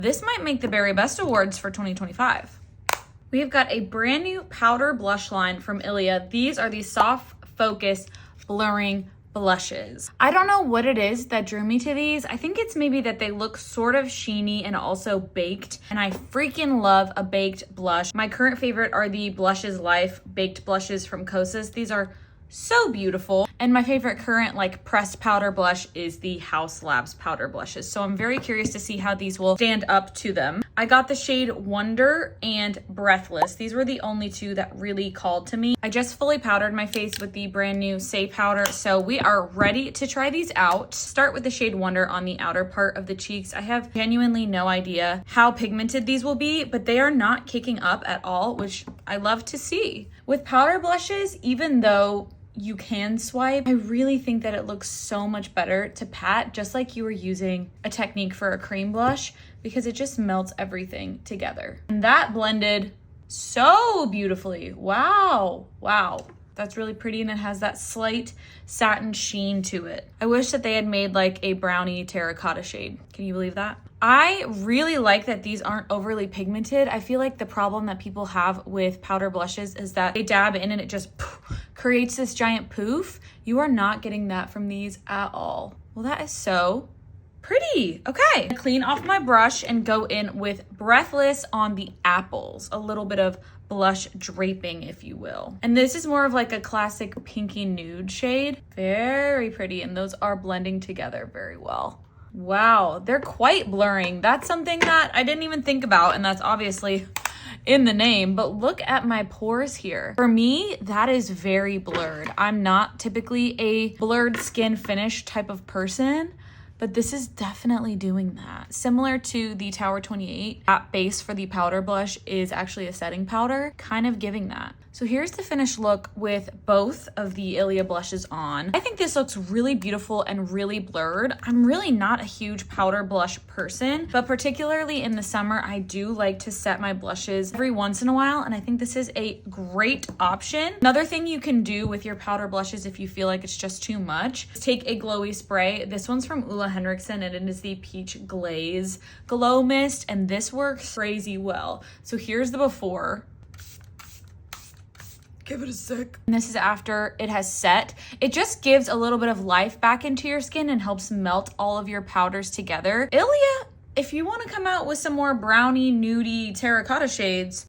This might make the Berry Best Awards for 2025. We've got a brand new powder blush line from Ilia. These are the soft focus blurring blushes. I don't know what it is that drew me to these. I think it's maybe that they look sort of sheeny and also baked, and I freaking love a baked blush. My current favorite are the Blushes Life baked blushes from Kosas. These are so beautiful. And my favorite current like pressed powder blush is the Haus Labs powder blushes. So I'm very curious to see how these will stand up to them. I got the shade Wonder and Breathless. These were the only two that really called to me. I just fully powdered my face with the brand new Say powder. So we are ready to try these out. Start with the shade Wonder on the outer part of the cheeks. I have genuinely no idea how pigmented these will be, but they are not kicking up at all, which I love to see. With powder blushes, even though you can swipe, I really think that it looks so much better to pat, just like you were using a technique for a cream blush, because it just melts everything together. And that blended so beautifully. Wow. That's really pretty, and it has that slight satin sheen to it. I wish that they had made like a brownie terracotta shade. Can you believe that? I really like that these aren't overly pigmented. I feel like the problem that people have with powder blushes is that they dab in and it just creates this giant poof. You are not getting that from these at all. Well, that is so pretty. Okay, clean off my brush and go in with Breathless on the apples. A little bit of blush draping, if you will. And this is more of like a classic pinky nude shade. Very pretty, and those are blending together very well. Wow, they're quite blurring. That's something that I didn't even think about, and that's obviously in the name, but look at my pores here. For me, that is very blurred. I'm not typically a blurred skin finish type of person, but this is definitely doing that. Similar to the Tower 28, that base for the powder blush is actually a setting powder, kind of giving that. So here's the finished look with both of the Ilia blushes on. I think this looks really beautiful and really blurred. I'm really not a huge powder blush person, but particularly in the summer, I do like to set my blushes every once in a while, and I think this is a great option. Another thing you can do with your powder blushes if you feel like it's just too much is take a glowy spray. This one's from Ole Henriksen, and it is the Peach Glaze Glow Mist, and this works crazy well. So here's the before. Give it a sec. And this is after it has set. It just gives a little bit of life back into your skin and helps melt all of your powders together. Ilia, if you want to come out with some more brownie, nudie, terracotta shades,